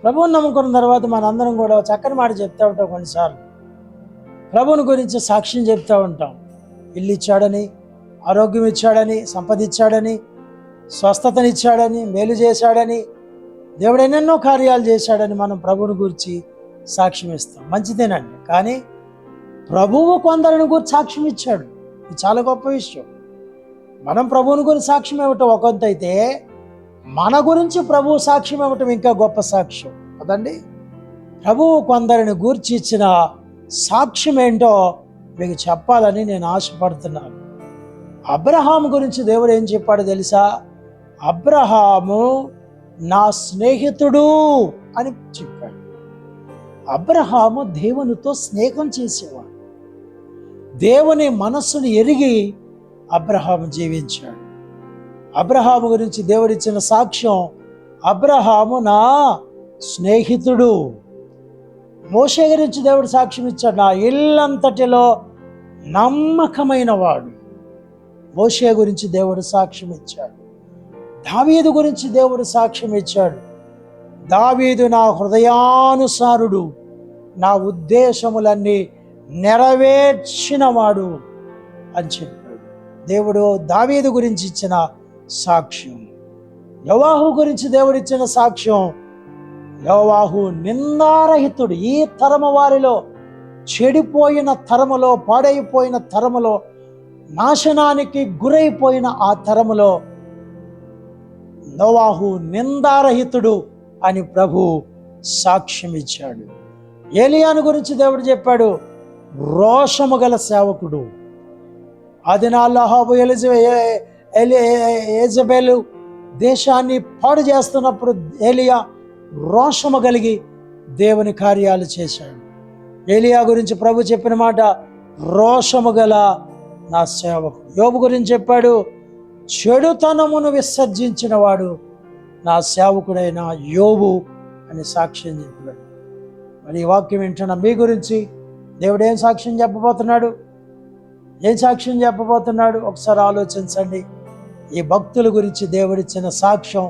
ప్రభువుని నమ్ముకున్న తర్వాత మనందరం కూడా చక్కని మాట చెప్తూ ఉంటాం. కొన్నిసార్లు ప్రభువుని గురించి సాక్ష్యం చెప్తూ ఉంటాం. ఇల్లు ఇచ్చాడని, ఆరోగ్యం ఇచ్చాడని, సంపద ఇచ్చాడని, స్వస్థతనిచ్చాడని, మేలు చేశాడని, దేవుడు ఎన్నెన్నో కార్యాలు చేశాడని మనం ప్రభువుని గురించి సాక్ష్యం ఇస్తాం. మంచిదేనండి. కానీ ప్రభువు కొందరిని గురించి సాక్ష్యం ఇచ్చాడు. ఇది చాలా గొప్ప విషయం. మనం ప్రభువుని గురించి సాక్ష్యం ఇవ్వటం ఒకంత అయితే, మన గురించి ప్రభువు సాక్ష్యం ఇవ్వటం ఇంకా గొప్ప సాక్ష్యం కదండి. ప్రభువు కొందరిని గూర్చి ఇచ్చిన సాక్ష్యం ఏంటో మీకు చెప్పాలని నేను ఆశపడుతున్నాను. అబ్రహాము గురించి దేవుడు ఏం చెప్పాడో తెలుసా? అబ్రహాము నా స్నేహితుడు అని చెప్పాడు. అబ్రహాము దేవునితో స్నేహం చేసేవాడు. దేవుని మనస్సును ఎరిగి అబ్రహాము జీవించాడు. అబ్రహాము గురించి దేవుడిచ్చిన సాక్ష్యం, అబ్రహాము నా స్నేహితుడు. మోషే గురించి దేవుడు సాక్ష్యం ఇచ్చాడు, నా ఇల్లంతటిలో నమ్మకమైన వాడు. మోషే గురించి దేవుడు సాక్ష్యం ఇచ్చాడు. దావీదు గురించి దేవుడు సాక్ష్యం ఇచ్చాడు. దావీదు నా హృదయానుసారుడు, నా ఉద్దేశములన్నీ నెరవేర్చినవాడు అని చెప్పాడు. దేవుడు దావీదు గురించి ఇచ్చిన సాక్ష్యం. యోవాహు గురించి దేవుడు ఇచ్చిన సాక్ష్యం, యోవాహు నిందారహితుడు. ఈ తరము వారిలో, చెడిపోయిన తరములో, పాడైపోయిన తరములో, నాశనానికి గురైపోయిన ఆ తరములో నోవాహు నిందారహితుడు అని ప్రభు సాక్ష్యం ఇచ్చాడు. ఏలియాను గురించి దేవుడు చెప్పాడు, రోషము గల సేవకుడు. ఆ దినాల్లో అహాబు యెజబెలు దేశాన్ని పాడు చేస్తున్నప్పుడు ఏలియా రోషము కలిగి దేవుని కార్యాలు చేశాడు. ఏలియా గురించి ప్రభు చెప్పిన మాట, రోషము గల నా సేవకుడు. యోబు గురించి చెప్పాడు, చెడుతనమును విసర్జించిన వాడు నా సేవకుడైన యోబు అని సాక్ష్యం చెప్పాడు. మరి ఈ వాక్యం వింటున్న మీ గురించి దేవుడు ఏం సాక్ష్యం చెప్పబోతున్నాడు? ఏం సాక్ష్యం చెప్పబోతున్నాడు? ఒకసారి ఆలోచించండి. ఈ భక్తుల గురించి దేవుడిచ్చిన సాక్ష్యం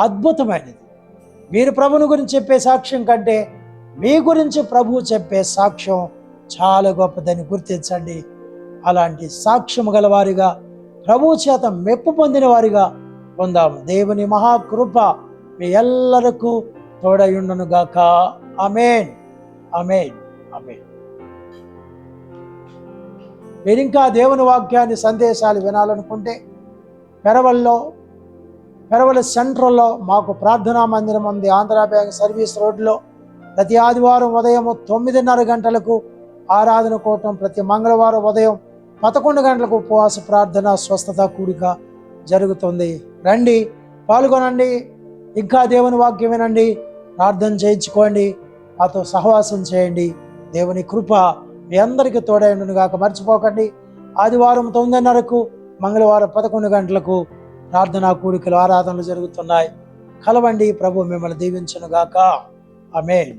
అద్భుతమైనది. మీరు ప్రభుని గురించి చెప్పే సాక్ష్యం కంటే మీ గురించి ప్రభువు చెప్పే సాక్ష్యం చాలా గొప్పదని గుర్తించండి. అలాంటి సాక్ష్యం గలవారిగా, ప్రభువు చేత మెప్పు పొందిన వారిగా పొందాము. దేవుని మహాకృప మీ ఎల్లరకు తోడయుండును గాక. ఆమేన్, ఆమేన్, ఆమేన్. మీరింకా దేవుని వాక్యాన్ని, సందేశాలు వినాలనుకుంటే పెరవల సెంట్రల్లో మాకు ప్రార్థనా మందిరం ఉంది. ఆంధ్రా బ్యాంక్ సర్వీస్ రోడ్లో ప్రతి ఆదివారం ఉదయం 9:30 గంటలకు ఆరాధన కూటం, ప్రతి మంగళవారం ఉదయం 11 గంటలకు ఉపవాస ప్రార్థన, స్వస్థత కూడిక జరుగుతుంది. రండి, పాల్గొనండి. ఇంకా దేవుని వాక్యం వినండి, ప్రార్థన చేయించుకోండి, మాతో సహవాసం చేయండి. దేవుని కృప మీ అందరికీ తోడైండును గాక. మర్చిపోకండి, ఆదివారం 9:30కు, మంగళవారం 11 గంటలకు ప్రార్థనా కూడికలు, ఆరాధనలు జరుగుతున్నాయి. కలవండి. ప్రభు మిమ్మల్ని దీవించును గాక. ఆమేన్.